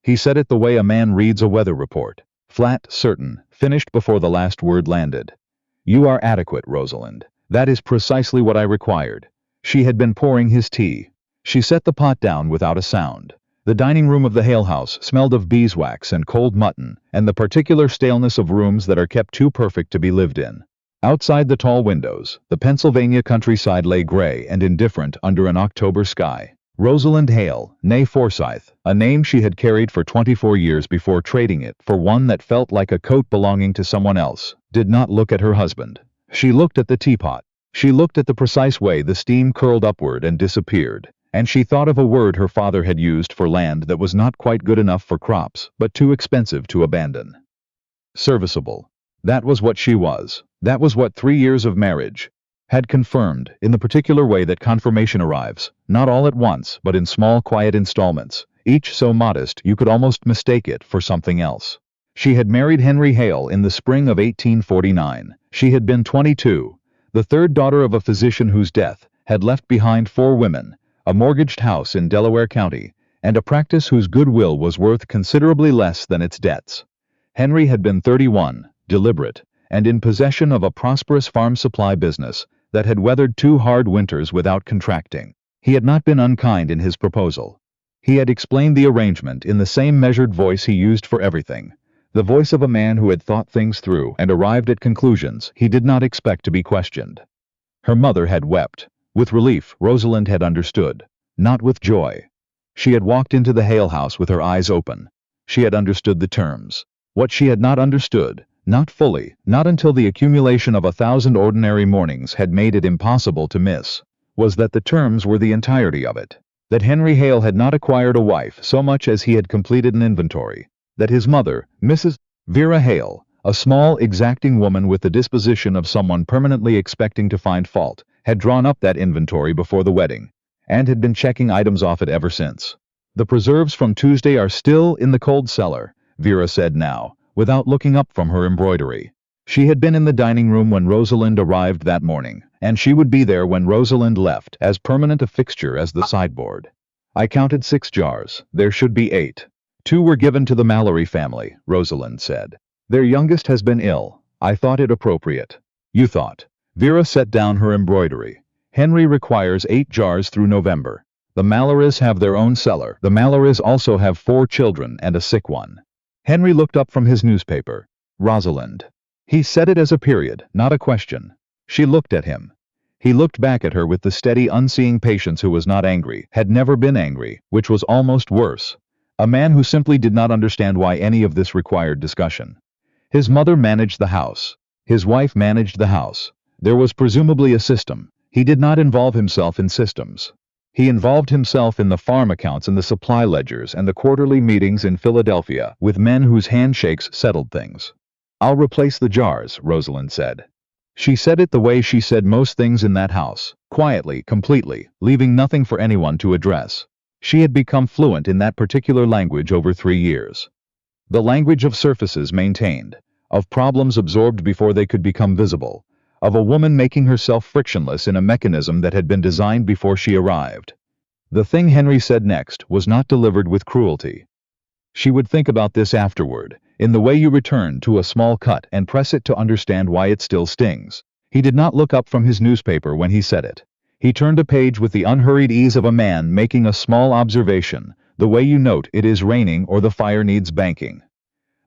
He said it the way a man reads a weather report. Flat, certain, finished before the last word landed. "You are adequate, Rosalind. That is precisely what I required." She had been pouring his tea. She set the pot down without a sound. The dining room of the Hale house smelled of beeswax and cold mutton, and the particular staleness of rooms that are kept too perfect to be lived in. Outside the tall windows, the Pennsylvania countryside lay gray and indifferent under an October sky. Rosalind Hale, née Forsyth, a name she had carried for 24 years before trading it for one that felt like a coat belonging to someone else, did not look at her husband. She looked at the teapot. She looked at the precise way the steam curled upward and disappeared, and she thought of a word her father had used for land that was not quite good enough for crops, but too expensive to abandon. Serviceable. That was what she was. That was what 3 years of marriage had confirmed, in the particular way that confirmation arrives, not all at once, but in small quiet installments, each so modest you could almost mistake it for something else. She had married Henry Hale in the spring of 1849. She had been 22, the third daughter of a physician whose death had left behind 4 women, a mortgaged house in Delaware County, and a practice whose goodwill was worth considerably less than its debts. Henry had been 31, deliberate, and in possession of a prosperous farm supply business that had weathered 2 hard winters without contracting. He had not been unkind in his proposal. He had explained the arrangement in the same measured voice he used for everything, the voice of a man who had thought things through and arrived at conclusions he did not expect to be questioned. Her mother had wept. With relief, Rosalind had understood, not with joy. She had walked into the Hale house with her eyes open. She had understood the terms. What she had not understood, not fully, not until the accumulation of 1,000 ordinary mornings had made it impossible to miss, was that the terms were the entirety of it. That Henry Hale had not acquired a wife so much as he had completed an inventory. That his mother, Mrs. Vera Hale, a small, exacting woman with the disposition of someone permanently expecting to find fault, had drawn up that inventory before the wedding, and had been checking items off it ever since. "The preserves from Tuesday are still in the cold cellar," Vera said now, without looking up from her embroidery. She had been in the dining room when Rosalind arrived that morning, and she would be there when Rosalind left, as permanent a fixture as the sideboard. "I counted 6 jars. There should be 8. 2 were given to the Mallory family," Rosalind said. "Their youngest has been ill. I thought it appropriate." "You thought." Vera set down her embroidery. "Henry requires 8 jars through November. The Mallorys have their own cellar. The Mallorys also have 4 children and a sick one." Henry looked up from his newspaper. "Rosalind." He said it as a period, not a question. She looked at him. He looked back at her with the steady, unseeing patience who was not angry, had never been angry, which was almost worse. A man who simply did not understand why any of this required discussion. His mother managed the house. His wife managed the house. There was presumably a system. He did not involve himself in systems. He involved himself in the farm accounts and the supply ledgers and the quarterly meetings in Philadelphia with men whose handshakes settled things. "I'll replace the jars," Rosalind said. She said it the way she said most things in that house, quietly, completely, leaving nothing for anyone to address. She had become fluent in that particular language over 3 years. The language of surfaces maintained, of problems absorbed before they could become visible, of a woman making herself frictionless in a mechanism that had been designed before she arrived. The thing Henry said next was not delivered with cruelty. She would think about this afterward, in the way you return to a small cut and press it to understand why it still stings. He did not look up from his newspaper when he said it. He turned a page with the unhurried ease of a man making a small observation, the way you note it is raining or the fire needs banking.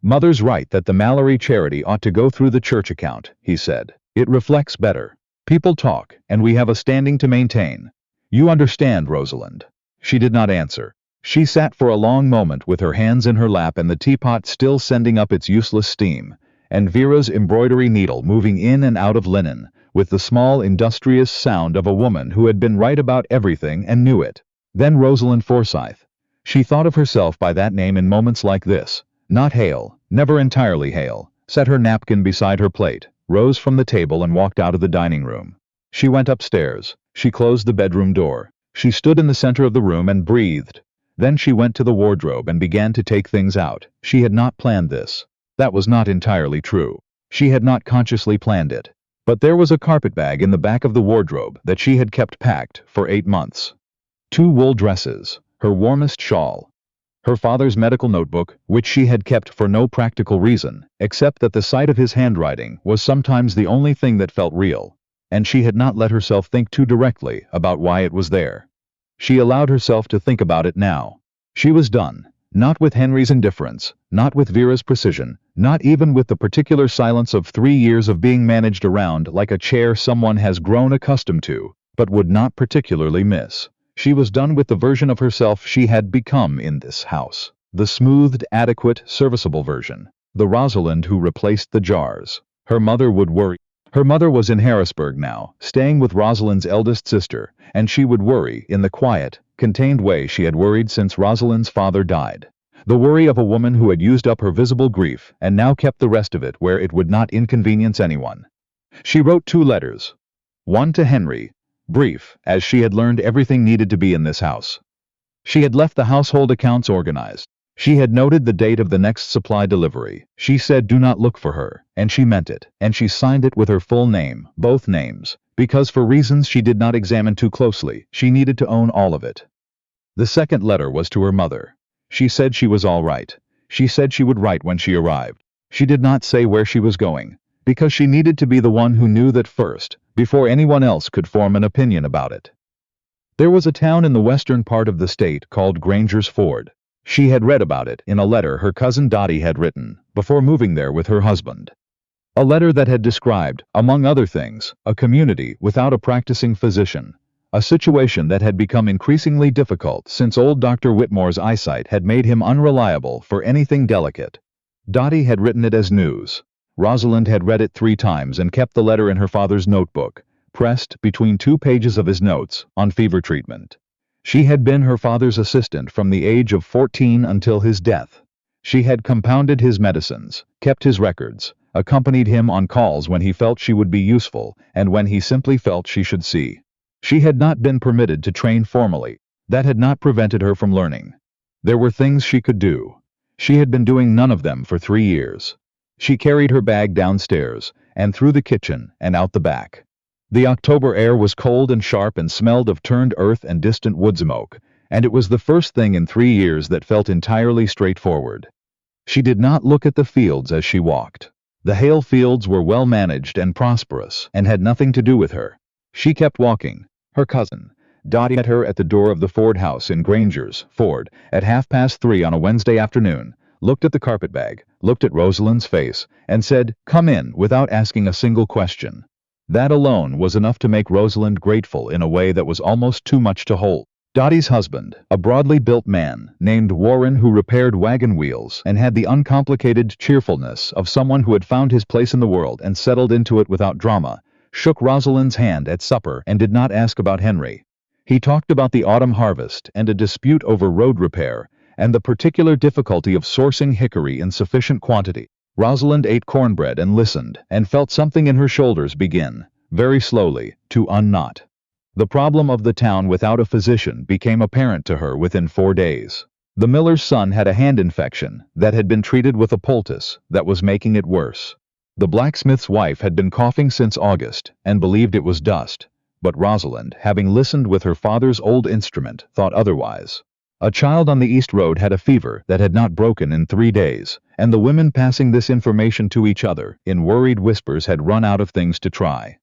"Mother's right that the Mallory charity ought to go through the church account," he said. "It reflects better. People talk, and we have a standing to maintain. You understand, Rosalind." She did not answer. She sat for a long moment with her hands in her lap and the teapot still sending up its useless steam, and Vera's embroidery needle moving in and out of linen, with the small, industrious sound of a woman who had been right about everything and knew it. Then Rosalind Forsyth. She thought of herself by that name in moments like this. Not Hale, never entirely Hale. Set her napkin beside her plate, rose from the table and walked out of the dining room. She went upstairs. She closed the bedroom door. She stood in the center of the room and breathed. Then she went to the wardrobe and began to take things out. She had not planned this. That was not entirely true. She had not consciously planned it. But there was a carpetbag in the back of the wardrobe that she had kept packed for 8 months. 2 wool dresses, her warmest shawl. Her father's medical notebook, which she had kept for no practical reason, except that the sight of his handwriting was sometimes the only thing that felt real, and she had not let herself think too directly about why it was there. She allowed herself to think about it now. She was done. Not with Henry's indifference, not with Vera's precision, not even with the particular silence of 3 years of being managed around like a chair someone has grown accustomed to, but would not particularly miss. She was done with the version of herself she had become in this house. The smoothed, adequate, serviceable version. The Rosalind who replaced the jars. Her mother would worry. Her mother was in Harrisburg now, staying with Rosalind's eldest sister, and she would worry in the quiet, contained way she had worried since Rosalind's father died. The worry of a woman who had used up her visible grief and now kept the rest of it where it would not inconvenience anyone. She wrote 2 letters. One to Henry, brief, as she had learned everything needed to be in this house. She had left the household accounts organized. She had noted the date of the next supply delivery. She said do not look for her, and she meant it, and she signed it with her full name, both names, because for reasons she did not examine too closely, she needed to own all of it. The second letter was to her mother. She said she was all right. She said she would write when she arrived. She did not say where she was going, because she needed to be the one who knew that first, before anyone else could form an opinion about it. There was a town in the western part of the state called Granger's Ford. She had read about it in a letter her cousin Dottie had written before moving there with her husband. A letter that had described, among other things, a community without a practicing physician, a situation that had become increasingly difficult since old Dr. Whitmore's eyesight had made him unreliable for anything delicate. Dottie had written it as news. Rosalind had read it 3 times and kept the letter in her father's notebook, pressed between 2 pages of his notes on fever treatment. She had been her father's assistant from the age of 14 until his death. She had compounded his medicines, kept his records, accompanied him on calls when he felt she would be useful and when he simply felt she should see. She had not been permitted to train formally. That had not prevented her from learning. There were things she could do. She had been doing none of them for 3 years. She carried her bag downstairs, and through the kitchen, and out the back. The October air was cold and sharp and smelled of turned earth and distant wood smoke, and it was the first thing in 3 years that felt entirely straightforward. She did not look at the fields as she walked. The Hale fields were well managed and prosperous, and had nothing to do with her. She kept walking. Her cousin, Dottie, met her at the door of the Ford house in Granger's Ford at 3:30 on a Wednesday afternoon, looked at the carpetbag, looked at Rosalind's face, and said, "Come in," without asking a single question. That alone was enough to make Rosalind grateful in a way that was almost too much to hold. Dottie's husband, a broadly built man named Warren who repaired wagon wheels and had the uncomplicated cheerfulness of someone who had found his place in the world and settled into it without drama, shook Rosalind's hand at supper and did not ask about Henry. He talked about the autumn harvest and a dispute over road repair and the particular difficulty of sourcing hickory in sufficient quantity. Rosalind ate cornbread and listened, and felt something in her shoulders begin, very slowly, to unknot. The problem of the town without a physician became apparent to her within 4 days. The miller's son had a hand infection that had been treated with a poultice that was making it worse. The blacksmith's wife had been coughing since August and believed it was dust, but Rosalind, having listened with her father's old instrument, thought otherwise. A child on the East Road had a fever that had not broken in 3 days, and the women passing this information to each other in worried whispers had run out of things to try.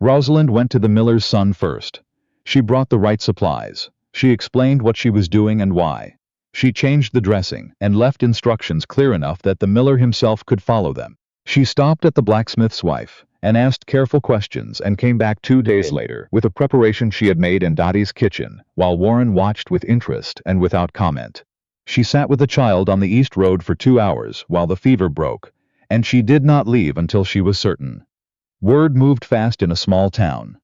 Rosalind went to the miller's son first. She brought the right supplies. She explained what she was doing and why. She changed the dressing and left instructions clear enough that the miller himself could follow them. She stopped at the blacksmith's wife and asked careful questions and came back 2 days later with a preparation she had made in Dottie's kitchen, while Warren watched with interest and without comment. She sat with the child on the East Road for 2 hours while the fever broke, and she did not leave until she was certain. Word moved fast in a small town.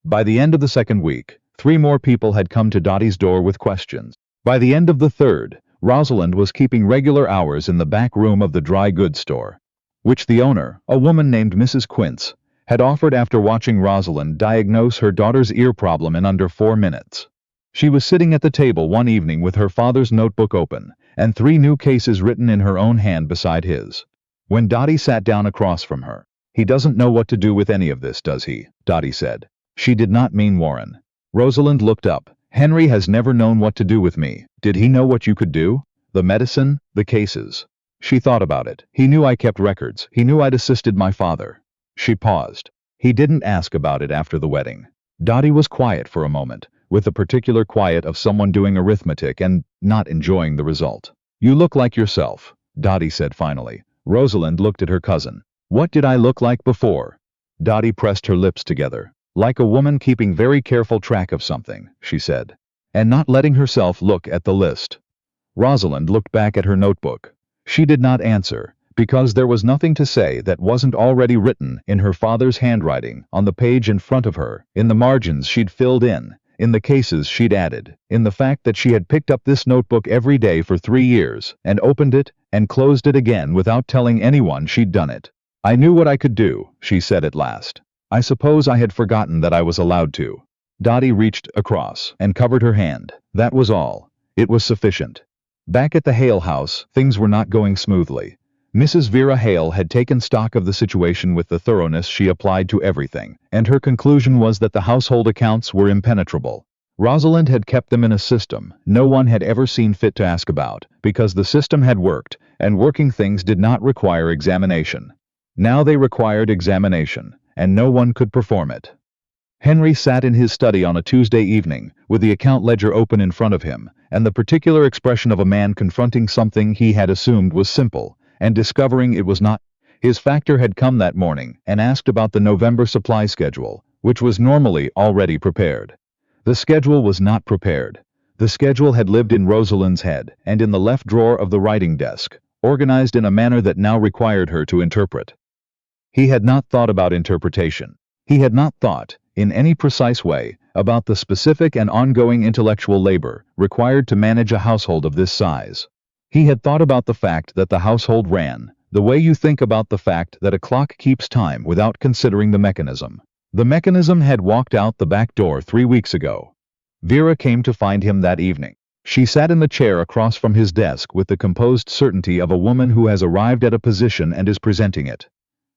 By the end of the 2nd week, 3 more people had come to Dottie's door with questions. By the end of the 3rd, Rosalind was keeping regular hours in the back room of the dry goods store, which the owner, a woman named Mrs. Quince, had offered after watching Rosalind diagnose her daughter's ear problem in under 4 minutes. She was sitting at the table one evening with her father's notebook open, and 3 new cases written in her own hand beside his. When Dottie sat down across from her, "He doesn't know what to do with any of this, does he?" Dottie said. She did not mean Warren. Rosalind looked up, Henry has never known what to do with me. Did he know what you could do? The medicine, the cases. She thought about it. He knew I kept records. He knew I'd assisted my father. She paused. He didn't ask about it after the wedding. Dottie was quiet for a moment, with the particular quiet of someone doing arithmetic and not enjoying the result. You look like yourself, Dottie said finally. Rosalind looked at her cousin. What did I look like before? Dottie pressed her lips together. Like a woman keeping very careful track of something, she said, and not letting herself look at the list. Rosalind looked back at her notebook. She did not answer, because there was nothing to say that wasn't already written in her father's handwriting on the page in front of her, in the margins she'd filled in the cases she'd added, in the fact that she had picked up this notebook every day for 3 years, and opened it and closed it again without telling anyone she'd done it. I knew what I could do, she said at last. I suppose I had forgotten that I was allowed to. Dottie reached across and covered her hand. That was all. It was sufficient. Back at the Hale house, things were not going smoothly. Mrs. Vera Hale had taken stock of the situation with the thoroughness she applied to everything, and her conclusion was that the household accounts were impenetrable. Rosalind had kept them in a system no one had ever seen fit to ask about, because the system had worked, and working things did not require examination. Now they required examination, and no one could perform it. Henry sat in his study on a Tuesday evening, with the account ledger open in front of him, and the particular expression of a man confronting something he had assumed was simple, and discovering it was not. His factor had come that morning and asked about the November supply schedule, which was normally already prepared. The schedule was not prepared. The schedule had lived in Rosalind's head and in the left drawer of the writing desk, organized in a manner that now required her to interpret. He had not thought about interpretation. He had not thought, in any precise way, about the specific and ongoing intellectual labor required to manage a household of this size. He had thought about the fact that the household ran, the way you think about the fact that a clock keeps time without considering the mechanism. The mechanism had walked out the back door 3 weeks ago. Vera came to find him that evening. She sat in the chair across from his desk with the composed certainty of a woman who has arrived at a position and is presenting it.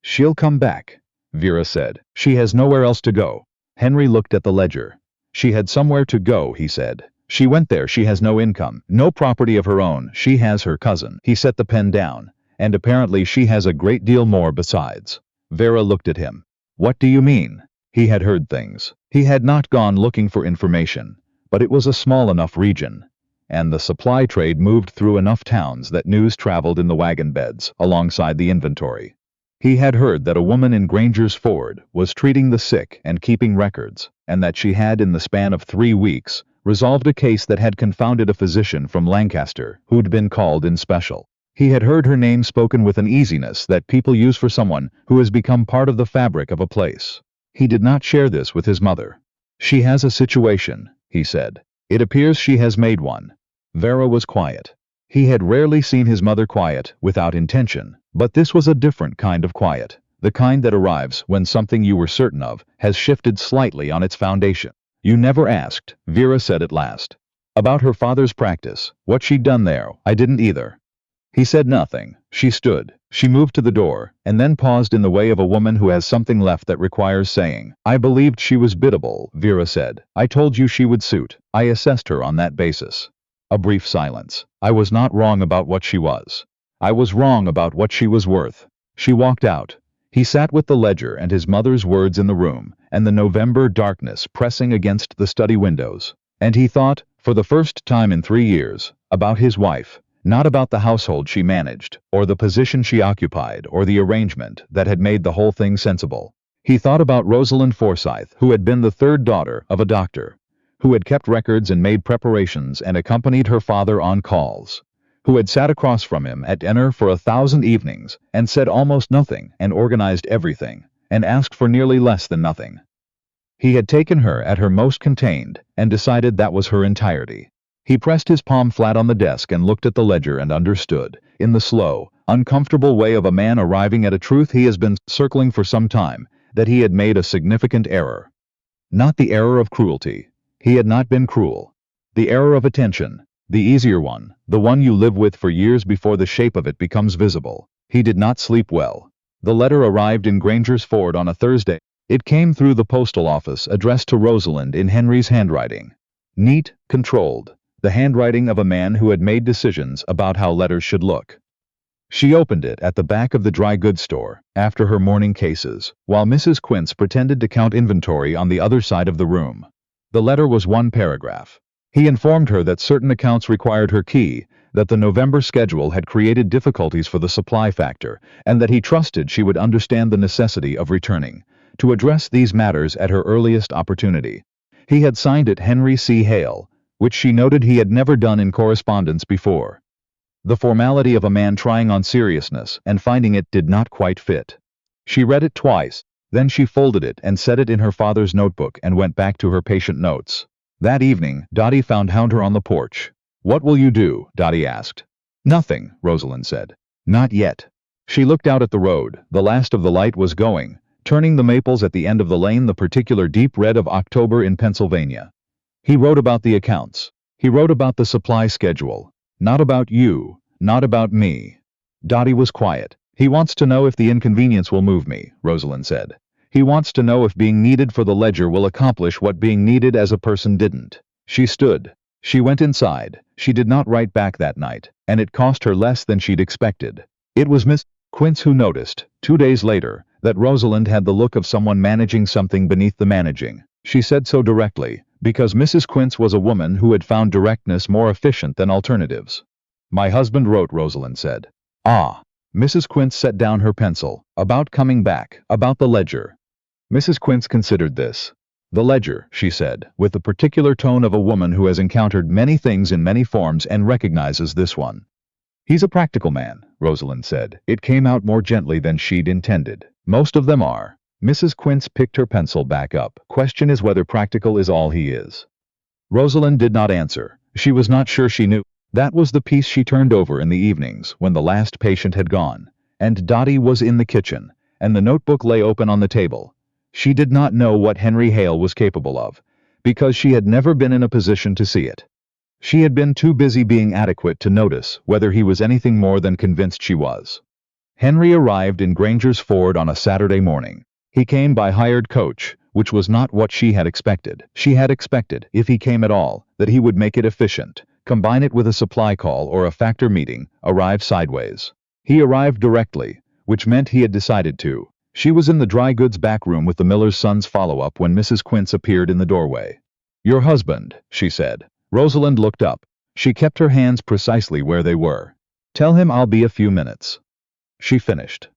She'll come back, Vera said. She has nowhere else to go. Henry looked at the ledger. She had somewhere to go, he said. She went there. She has no income, no property of her own. She has her cousin. He set the pen down. And apparently she has a great deal more besides. Vera looked at him. What do you mean? He had heard things. He had not gone looking for information, but it was a small enough region, and the supply trade moved through enough towns that news traveled in the wagon beds alongside the inventory. He had heard that a woman in Granger's Ford was treating the sick and keeping records, and that she had, in the span of 3 weeks, resolved a case that had confounded a physician from Lancaster who'd been called in special. He had heard her name spoken with an easiness that people use for someone who has become part of the fabric of a place. He did not share this with his mother. She has a situation, he said. It appears she has made one. Vera was quiet. He had rarely seen his mother quiet without intention, but this was a different kind of quiet, the kind that arrives when something you were certain of has shifted slightly on its foundation. You never asked, Vera said at last. About her father's practice, what she'd done there. I didn't either. He said nothing. She stood. She moved to the door, and then paused in the way of a woman who has something left that requires saying. I believed she was biddable, Vera said. I told you she would suit. I assessed her on that basis. A brief silence. I was not wrong about what she was. I was wrong about what she was worth. She walked out. He sat with the ledger and his mother's words in the room, and the November darkness pressing against the study windows. And he thought, for the first time in 3 years, about his wife, not about the household she managed, or the position she occupied, or the arrangement that had made the whole thing sensible. He thought about Rosalind Forsyth, who had been the third daughter of a doctor, who had kept records and made preparations and accompanied her father on calls, who had sat across from him at dinner for 1,000 evenings and said almost nothing and organized everything, and asked for nearly less than nothing. He had taken her at her most contained and decided that was her entirety. He pressed his palm flat on the desk and looked at the ledger and understood, in the slow, uncomfortable way of a man arriving at a truth he has been circling for some time, that he had made a significant error. Not the error of cruelty. He had not been cruel. The error of attention, the easier one, the one you live with for years before the shape of it becomes visible. He did not sleep well. The letter arrived in Granger's Ford on a Thursday. It came through the postal office addressed to Rosalind in Henry's handwriting. Neat, controlled, the handwriting of a man who had made decisions about how letters should look. She opened it at the back of the dry goods store, after her morning cases, while Mrs. Quince pretended to count inventory on the other side of the room. The letter was one paragraph. He informed her that certain accounts required her key, that the November schedule had created difficulties for the supply factor, and that he trusted she would understand the necessity of returning, to address these matters at her earliest opportunity. He had signed it Henry C. Hale, which she noted he had never done in correspondence before. The formality of a man trying on seriousness and finding it did not quite fit. She read it twice, then she folded it and set it in her father's notebook and went back to her patient notes. That evening, Dottie found Hunter on the porch. "What will you do?" Dottie asked. "Nothing," Rosalind said. "Not yet." She looked out at the road. The last of the light was going, turning the maples at the end of the lane the particular deep red of October in Pennsylvania. He wrote about the accounts. He wrote about the supply schedule. Not about you, not about me. Dottie was quiet. "He wants to know if the inconvenience will move me," Rosalind said. "He wants to know if being needed for the ledger will accomplish what being needed as a person didn't." She stood. She went inside. She did not write back that night, and it cost her less than she'd expected. It was Miss Quince who noticed, 2 days later, that Rosalind had the look of someone managing something beneath the managing. She said so directly, because Mrs. Quince was a woman who had found directness more efficient than alternatives. "My husband wrote," Rosalind said. "Ah." Mrs. Quince set down her pencil. "About coming back, about the ledger." Mrs. Quince considered this. "The ledger," she said, with the particular tone of a woman who has encountered many things in many forms and recognizes this one. "He's a practical man," Rosalind said. It came out more gently than she'd intended. "Most of them are." Mrs. Quince picked her pencil back up. "Question is whether practical is all he is." Rosalind did not answer. She was not sure she knew. That was the piece she turned over in the evenings when the last patient had gone, and Dottie was in the kitchen, and the notebook lay open on the table. She did not know what Henry Hale was capable of, because she had never been in a position to see it. She had been too busy being adequate to notice whether he was anything more than convinced she was. Henry arrived in Granger's Ford on a Saturday morning. He came by hired coach, which was not what she had expected. She had expected, if he came at all, that he would make it efficient, combine it with a supply call or a factor meeting, arrive sideways. He arrived directly, which meant he had decided to. She was in the dry goods back room with the miller's son's follow-up when Mrs. Quince appeared in the doorway. "Your husband," she said. Rosalind looked up. She kept her hands precisely where they were. "Tell him I'll be a few minutes." She finished.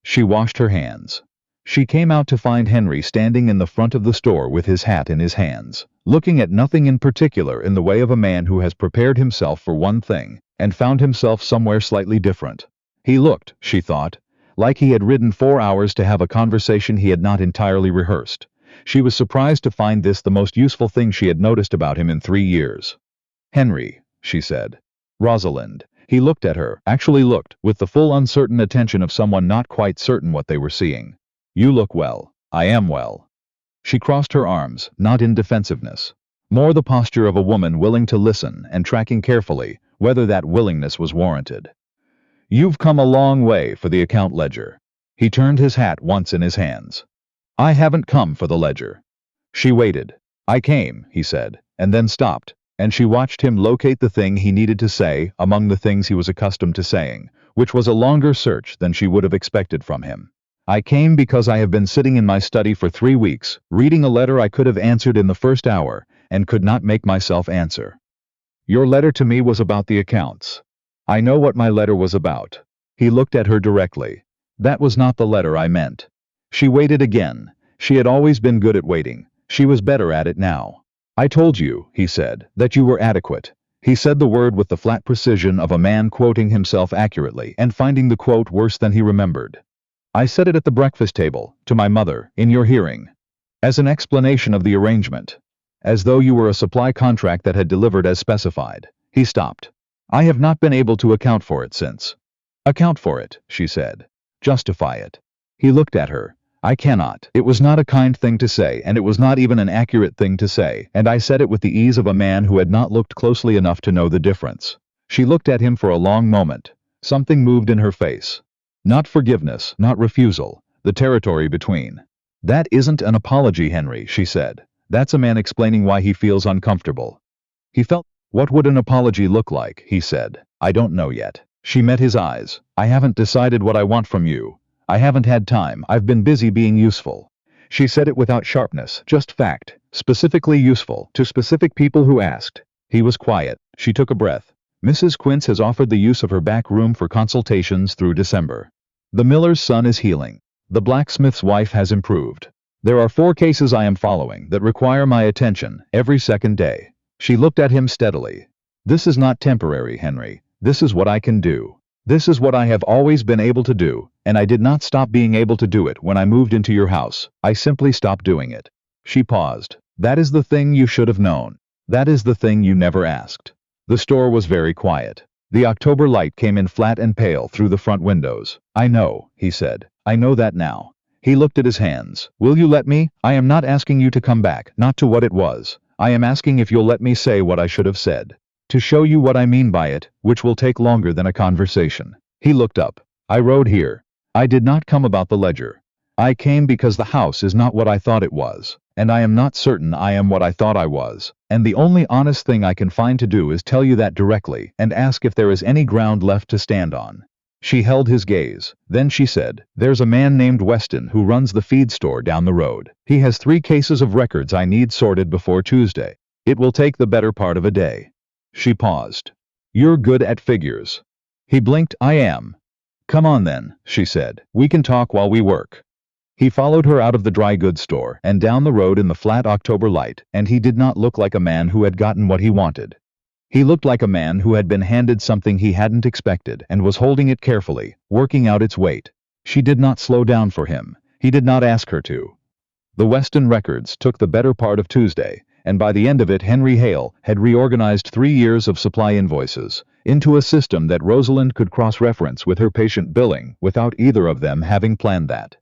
She washed her hands. She came out to find Henry standing in the front of the store with his hat in his hands, looking at nothing in particular in the way of a man who has prepared himself for one thing and found himself somewhere slightly different. He looked, she thought, like he had ridden 4 hours to have a conversation he had not entirely rehearsed. She was surprised to find this the most useful thing she had noticed about him in 3 years. "Henry," she said. "Rosalind." He looked at her, actually looked, with the full uncertain attention of someone not quite certain what they were seeing. "You look well." "I am well." She crossed her arms, not in defensiveness. More the posture of a woman willing to listen and tracking carefully whether that willingness was warranted. "You've come a long way for the account ledger." He turned his hat once in his hands. "I haven't come for the ledger." She waited. "I came," he said, and then stopped, and she watched him locate the thing he needed to say among the things he was accustomed to saying, which was a longer search than she would have expected from him. "I came because I have been sitting in my study for 3 weeks, reading a letter I could have answered in the first hour, and could not make myself answer. Your letter to me was about the accounts. I know what my letter was about." He looked at her directly. "That was not the letter I meant." She waited again. She had always been good at waiting. She was better at it now. "I told you," he said, "that you were adequate." He said the word with the flat precision of a man quoting himself accurately and finding the quote worse than he remembered. "I said it at the breakfast table, to my mother, in your hearing. As an explanation of the arrangement. As though you were a supply contract that had delivered as specified." He stopped. "I have not been able to account for it since." "Account for it," she said. "Justify it." He looked at her. "I cannot." It was not a kind thing to say, and it was not even an accurate thing to say, and I said it with the ease of a man who had not looked closely enough to know the difference. She looked at him for a long moment. Something moved in her face. Not forgiveness, not refusal, the territory between. "That isn't an apology, Henry," she said. "That's a man explaining why he feels uncomfortable. He felt, what would an apology look like, he said. I don't know yet. She met his eyes. I haven't decided what I want from you. I haven't had time, I've been busy being useful. She said it without sharpness, just fact, specifically useful, to specific people who asked. He was quiet. She took a breath. Mrs. Quince has offered the use of her back room for consultations through December. The miller's son is healing. The blacksmith's wife has improved. There are 4 cases I am following that require my attention every second day. She looked at him steadily. This is not temporary, Henry. This is what I can do. This is what I have always been able to do, and I did not stop being able to do it when I moved into your house. I simply stopped doing it. She paused. That is the thing you should have known. That is the thing you never asked. The store was very quiet. The October light came in flat and pale through the front windows. I know, he said. I know that now. He looked at his hands. Will you let me? I am not asking you to come back, not to what it was. I am asking if you'll let me say what I should have said. To show you what I mean by it, which will take longer than a conversation. He looked up. I rode here. I did not come about the ledger. I came because the house is not what I thought it was, and I am not certain I am what I thought I was, and the only honest thing I can find to do is tell you that directly and ask if there is any ground left to stand on. She held his gaze. Then she said, there's a man named Weston who runs the feed store down the road. He has 3 cases of records I need sorted before Tuesday. It will take the better part of a day. She paused. You're good at figures. He blinked. I am. Come on then, she said. We can talk while we work. He followed her out of the dry goods store and down the road in the flat October light, and he did not look like a man who had gotten what he wanted. He looked like a man who had been handed something he hadn't expected and was holding it carefully, working out its weight. She did not slow down for him. He did not ask her to. The Weston records took the better part of Tuesday, and by the end of it Henry Hale had reorganized 3 years of supply invoices into a system that Rosalind could cross-reference with her patient billing without either of them having planned that.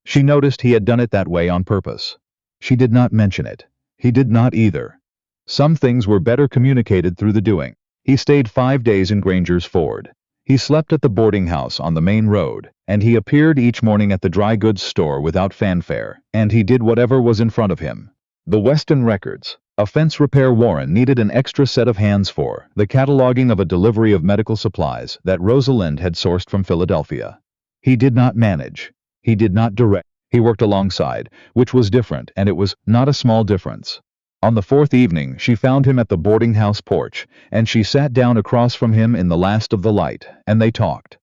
She noticed he had done it that way on purpose. She did not mention it. He did not either. Some things were better communicated through the doing. He stayed 5 days in Granger's Ford. He slept at the boarding house on the main road, and he appeared each morning at the dry goods store without fanfare, and he did whatever was in front of him. The Weston records. A fence repair Warren needed an extra set of hands for, the cataloging of a delivery of medical supplies that Rosalind had sourced from Philadelphia. He did not manage. He did not direct. He worked alongside, which was different, and it was not a small difference. On the 4th evening, she found him at the boarding house porch, and she sat down across from him in the last of the light, and they talked.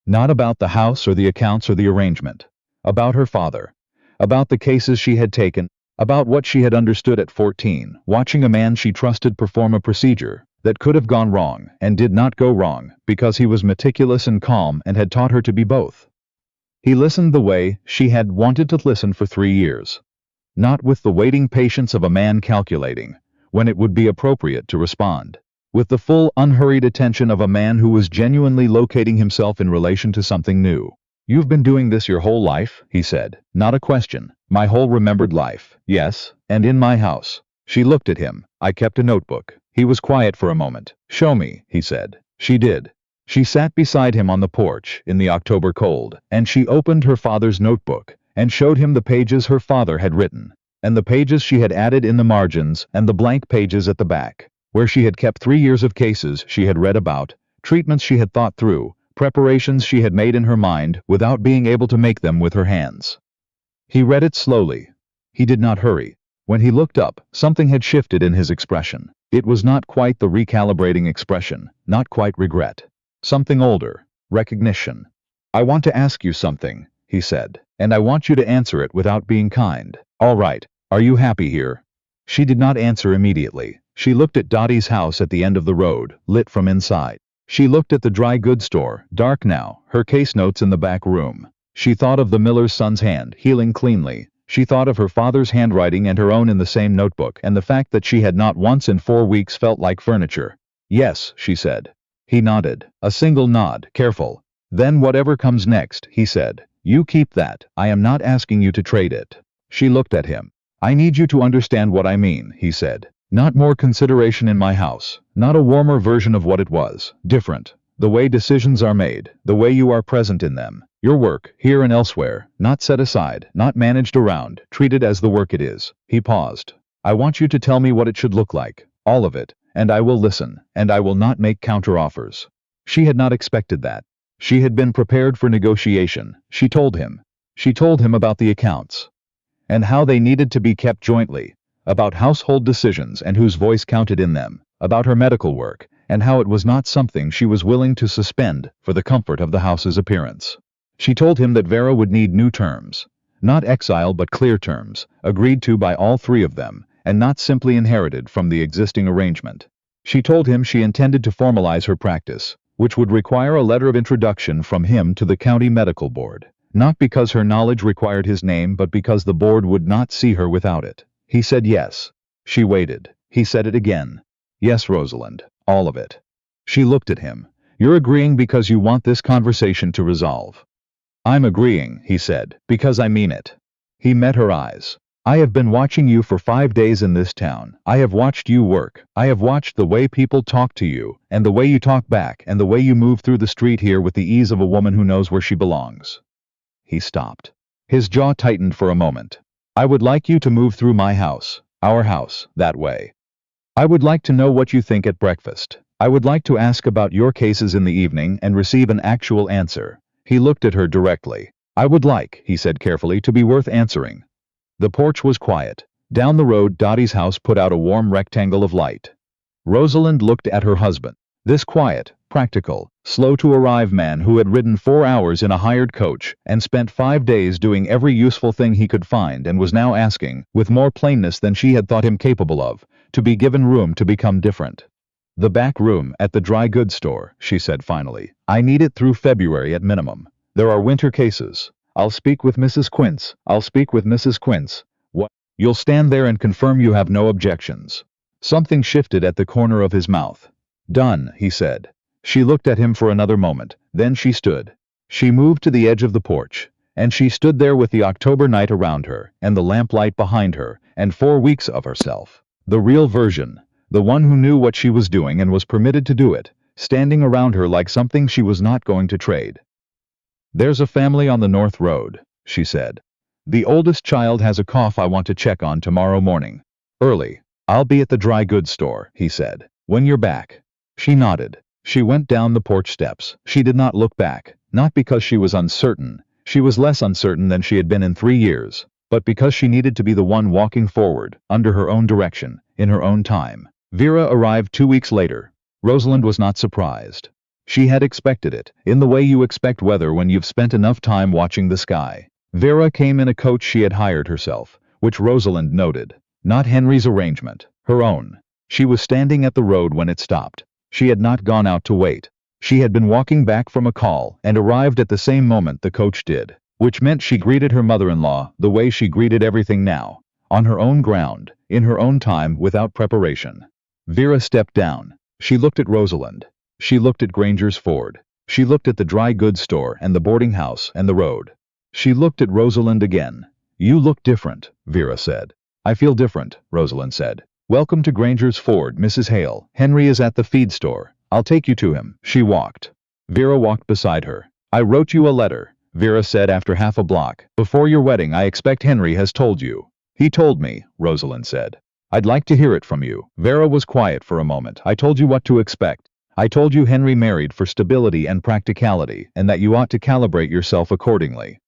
Not about the house or the accounts or the arrangement. About her father. About the cases she had taken. About what she had understood at 14, watching a man she trusted perform a procedure that could have gone wrong and did not go wrong because he was meticulous and calm and had taught her to be both. He listened the way she had wanted to listen for 3 years. Not with the waiting patience of a man calculating when it would be appropriate to respond. With the full, unhurried attention of a man who was genuinely locating himself in relation to something new. You've been doing this your whole life, he said. Not a question. My whole remembered life. Yes, and in my house. She looked at him. I kept a notebook. He was quiet for a moment. Show me, he said. She did. She sat beside him on the porch in the October cold, and she opened her father's notebook and showed him the pages her father had written, and the pages she had added in the margins and the blank pages at the back, where she had kept 3 years of cases she had read about, treatments she had thought through, preparations she had made in her mind without being able to make them with her hands. He read it slowly. He did not hurry. When he looked up, something had shifted in his expression. It was not quite the recalibrating expression, not quite regret. Something older, recognition. I want to ask you something, he said, and I want you to answer it without being kind. All right, are you happy here? She did not answer immediately. She looked at Dottie's house at the end of the road, lit from inside. She looked at the dry goods store, dark now, her case notes in the back room. She thought of the miller's son's hand, healing cleanly. She thought of her father's handwriting and her own in the same notebook, and the fact that she had not once in 4 weeks felt like furniture. Yes, she said. He nodded. A single nod, careful. Then whatever comes next, he said. You keep that. I am not asking you to trade it. She looked at him. I need you to understand what I mean, he said. Not more consideration in my house. Not a warmer version of what it was. Different. The way decisions are made. The way you are present in them. Your work, here and elsewhere. Not set aside. Not managed around. Treated as the work it is. He paused. I want you to tell me what it should look like. All of it. and I will listen, and I will not make counteroffers. She had not expected that. She had been prepared for negotiation. She told him. She told him about the accounts, and how they needed to be kept jointly, about household decisions and whose voice counted in them, about her medical work, and how it was not something she was willing to suspend for the comfort of the house's appearance. She told him that Vera would need new terms, not exile but clear terms, agreed to by all three of them, and not simply inherited from the existing arrangement. She told him she intended to formalize her practice, which would require a letter of introduction from him to the county medical board, not because her knowledge required his name but because the board would not see her without it. He said yes. She waited. He said it again. Yes, Rosalind, all of it. She looked at him. You're agreeing because you want this conversation to resolve. I'm agreeing, he said, because I mean it. He met her eyes. I have been watching you for 5 days in this town. I have watched you work. I have watched the way people talk to you, and the way you talk back, and the way you move through the street here with the ease of a woman who knows where she belongs. He stopped. His jaw tightened for a moment. I would like you to move through my house, our house, that way. I would like to know what you think at breakfast. I would like to ask about your cases in the evening and receive an actual answer. He looked at her directly. I would like, he said carefully, to be worth answering. The porch was quiet. Down the road, Dottie's house put out a warm rectangle of light. Rosalind looked at her husband. This quiet, practical, slow-to-arrive man who had ridden 4 hours in a hired coach and spent 5 days doing every useful thing he could find and was now asking, with more plainness than she had thought him capable of, to be given room to become different. The back room at the dry goods store, she said finally. I need it through February at minimum. There are winter cases. I'll speak with Mrs. Quince. I'll speak with Mrs. Quince. What? You'll stand there and confirm you have no objections. Something shifted at the corner of his mouth. Done, he said. She looked at him for another moment, then she stood. She moved to the edge of the porch, and she stood there with the October night around her, and the lamplight behind her, and 4 weeks of herself. The real version, the one who knew what she was doing and was permitted to do it, standing around her like something she was not going to trade. There's a family on the North Road, she said. The oldest child has a cough I want to check on tomorrow morning. Early. I'll be at the dry goods store, he said. When you're back. She nodded. She went down the porch steps. She did not look back, not because she was uncertain. She was less uncertain than she had been in 3 years, but because she needed to be the one walking forward, under her own direction, in her own time. Vera arrived 2 weeks later. Rosalind was not surprised. She had expected it, in the way you expect weather when you've spent enough time watching the sky. Vera came in a coach she had hired herself, which Rosalind noted. Not Henry's arrangement, her own. She was standing at the road when it stopped. She had not gone out to wait. She had been walking back from a call and arrived at the same moment the coach did, which meant she greeted her mother-in-law the way she greeted everything now, on her own ground, in her own time, without preparation. Vera stepped down. She looked at Rosalind. She looked at Granger's Ford. She looked at the dry goods store and the boarding house and the road. She looked at Rosalind again. You look different, Vera said. I feel different, Rosalind said. Welcome to Granger's Ford, Mrs. Hale. Henry is at the feed store. I'll take you to him. She walked. Vera walked beside her. I wrote you a letter, Vera said after half a block. Before your wedding, I expect Henry has told you. He told me, Rosalind said. I'd like to hear it from you. Vera was quiet for a moment. I told you what to expect. I told you Henry married for stability and practicality, and that you ought to calibrate yourself accordingly.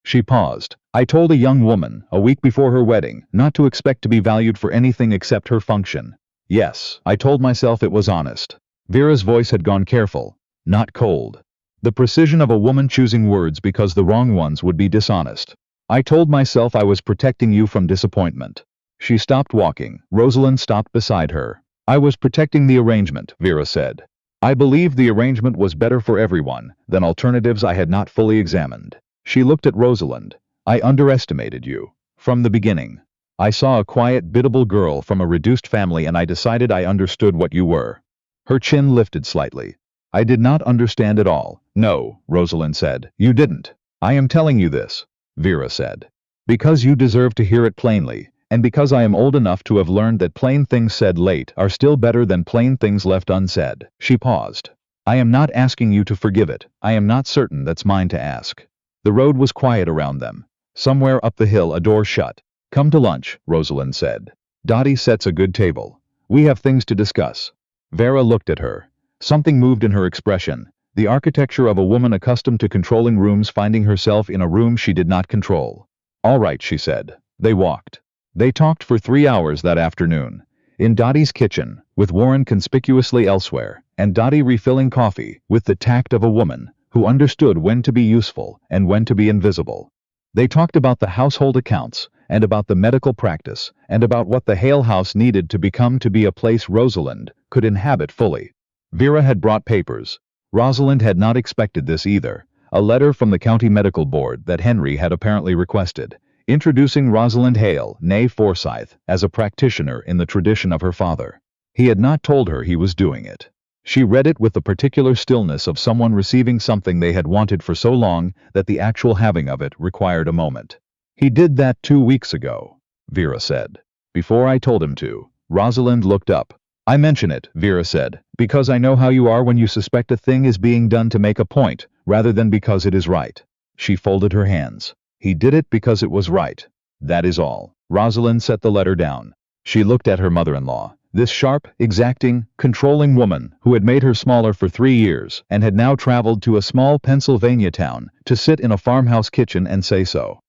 She paused. I told a young woman, a week before her wedding, not to expect to be valued for anything except her function. Yes, I told myself it was honest. Vera's voice had gone careful, not cold. The precision of a woman choosing words because the wrong ones would be dishonest. I told myself I was protecting you from disappointment. She stopped walking. Rosalind stopped beside her. I was protecting the arrangement, Vera said. I believed the arrangement was better for everyone than alternatives I had not fully examined. She looked at Rosalind. I underestimated you. From the beginning. I saw a quiet, biddable girl from a reduced family and I decided I understood what you were. Her chin lifted slightly. I did not understand at all. No, Rosalind said. You didn't. I am telling you this, Vera said. Because you deserve to hear it plainly, and because I am old enough to have learned that plain things said late are still better than plain things left unsaid. She paused. I am not asking you to forgive it. I am not certain that's mine to ask. The road was quiet around them. Somewhere up the hill a door shut. Come to lunch, Rosalind said. Dottie sets a good table. We have things to discuss. Vera looked at her. Something moved in her expression. The architecture of a woman accustomed to controlling rooms finding herself in a room she did not control. All right, she said. They walked. They talked for 3 hours that afternoon. In Dottie's kitchen, with Warren conspicuously elsewhere, and Dottie refilling coffee with the tact of a woman who understood when to be useful and when to be invisible. They talked about the household accounts, and about the medical practice, and about what the Hale house needed to become to be a place Rosalind could inhabit fully. Vera had brought papers. Rosalind had not expected this either. A letter from the county medical board that Henry had apparently requested, introducing Rosalind Hale, née Forsyth, as a practitioner in the tradition of her father. He had not told her he was doing it. She read it with the particular stillness of someone receiving something they had wanted for so long that the actual having of it required a moment. He did that 2 weeks ago, Vera said. Before I told him to. Rosalind looked up. I mention it, Vera said, because I know how you are when you suspect a thing is being done to make a point, rather than because it is right. She folded her hands. He did it because it was right. That is all. Rosalind set the letter down. She looked at her mother-in-law, this sharp, exacting, controlling woman who had made her smaller for 3 years and had now traveled to a small Pennsylvania town to sit in a farmhouse kitchen and say so.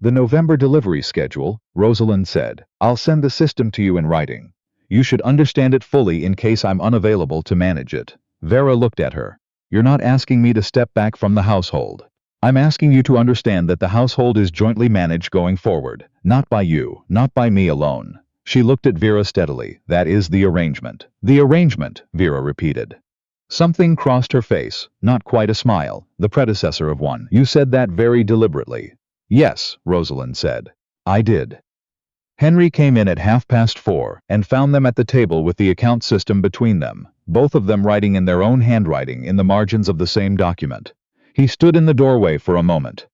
The November delivery schedule, Rosalind said. I'll send the system to you in writing. You should understand it fully in case I'm unavailable to manage it. Vera looked at her. You're not asking me to step back from the household. I'm asking you to understand that the household is jointly managed going forward, not by you, not by me alone. She looked at Vera steadily. That is the arrangement. The arrangement, Vera repeated. Something crossed her face, not quite a smile, the predecessor of one. You said that very deliberately. Yes, Rosalind said. I did. Henry came in at 4:30 and found them at the table with the account system between them, both of them writing in their own handwriting in the margins of the same document. He stood in the doorway for a moment.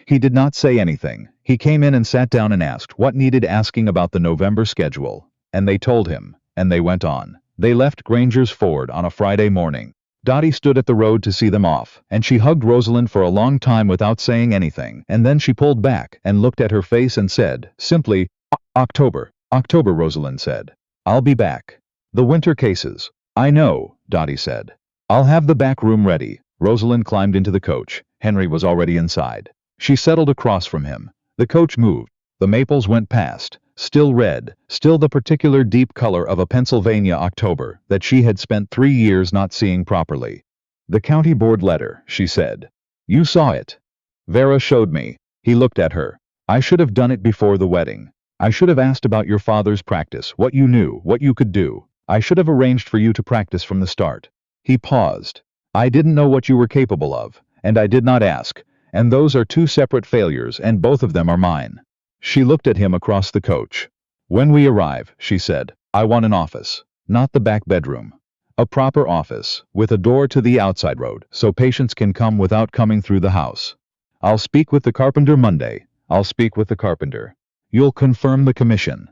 He did not say anything. He came in and sat down and asked what needed asking about the November schedule, and they told him, and they went on. They left Granger's Ford on a Friday morning. Dottie stood at the road to see them off, and she hugged Rosalind for a long time without saying anything, and then she pulled back and looked at her face and said, simply, October, Rosalind said. I'll be back. The winter cases. I know, Dottie said. I'll have the back room ready. Rosalind climbed into the coach. Henry was already inside. She settled across from him. The coach moved. The maples went past, still red, still the particular deep color of a Pennsylvania October that she had spent 3 years not seeing properly. The county board letter, she said. You saw it. Vera showed me. He looked at her. I should have done it before the wedding. I should have asked about your father's practice, what you knew, what you could do. I should have arranged for you to practice from the start. He paused. I didn't know what you were capable of, and I did not ask, and those are 2 separate failures, and both of them are mine. She looked at him across the coach. When we arrive, she said, I want an office, not the back bedroom. A proper office, with a door to the outside road, so patients can come without coming through the house. I'll speak with the carpenter Monday. I'll speak with the carpenter. You'll confirm the commission.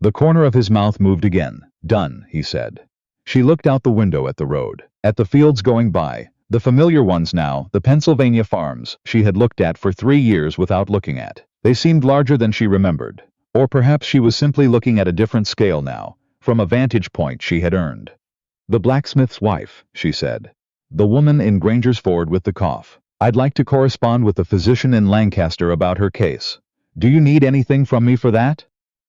The corner of his mouth moved again. Done, he said. She looked out the window at the road, at the fields going by, the familiar ones now, the Pennsylvania farms she had looked at for 3 years without looking at. They seemed larger than she remembered. Or perhaps she was simply looking at a different scale now, from a vantage point she had earned. The blacksmith's wife, she said. The woman in Granger's Ford with the cough. I'd like to correspond with the physician in Lancaster about her case. Do you need anything from me for that?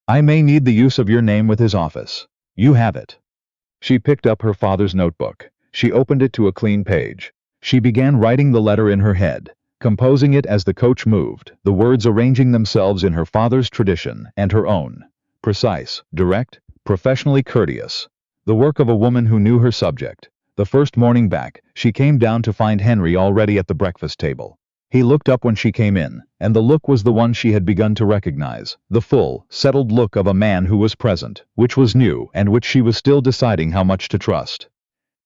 I may need the use of your name with his office. You have it. She picked up her father's notebook. She opened it to a clean page. She began writing the letter in her head, composing it as the coach moved, the words arranging themselves in her father's tradition and her own. Precise, direct, professionally courteous. The work of a woman who knew her subject. The first morning back, she came down to find Henry already at the breakfast table. He looked up when she came in, and the look was the one she had begun to recognize, the full, settled look of a man who was present, which was new and which she was still deciding how much to trust.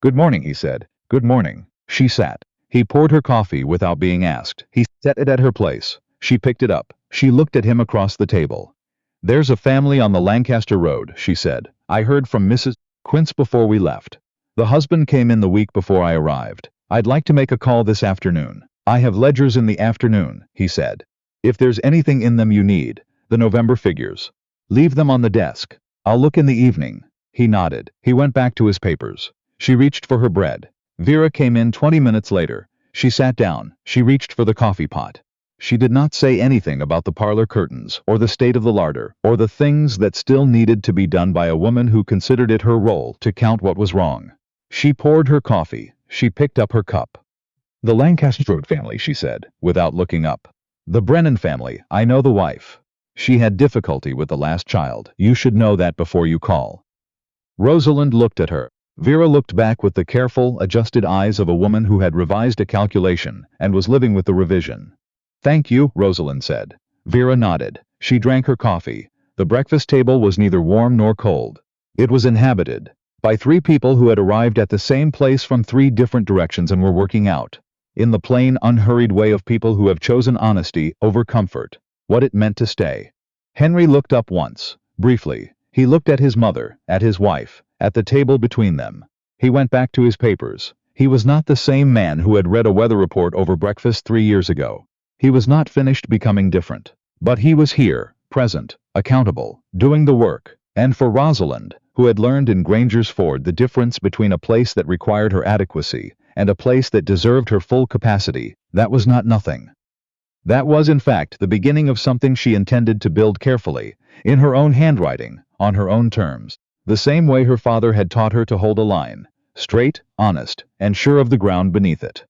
Good morning, he said. Good morning. She sat. He poured her coffee without being asked. He set it at her place. She picked it up. She looked at him across the table. There's a family on the Lancaster Road, she said. I heard from Mrs. Quince before we left. The husband came in the week before I arrived. I'd like to make a call this afternoon. I have ledgers in the afternoon, he said. If there's anything in them you need, the November figures. Leave them on the desk. I'll look in the evening. He nodded. He went back to his papers. She reached for her bread. Vera came in 20 minutes later. She sat down. She reached for the coffee pot. She did not say anything about the parlor curtains, or the state of the larder, or the things that still needed to be done by a woman who considered it her role to count what was wrong. She poured her coffee. She picked up her cup. "The Lancaster family," she said, without looking up. "The Brennan family. I know the wife. She had difficulty with the last child. You should know that before you call." Rosalind looked at her. Vera looked back with the careful, adjusted eyes of a woman who had revised a calculation and was living with the revision. "Thank you," Rosalind said. Vera nodded. She drank her coffee. The breakfast table was neither warm nor cold. It was inhabited by 3 people who had arrived at the same place from 3 different directions and were working out, in the plain, unhurried way of people who have chosen honesty over comfort, what it meant to stay. Henry looked up once, briefly. He looked at his mother, at his wife, at the table between them. He went back to his papers. He was not the same man who had read a weather report over breakfast 3 years ago. He was not finished becoming different. But he was here, present, accountable, doing the work. And for Rosalind, who had learned in Granger's Ford the difference between a place that required her adequacy and a place that deserved her full capacity, that was not nothing. That was, in fact, the beginning of something she intended to build carefully, in her own handwriting, on her own terms, the same way her father had taught her to hold a line, straight, honest, and sure of the ground beneath it.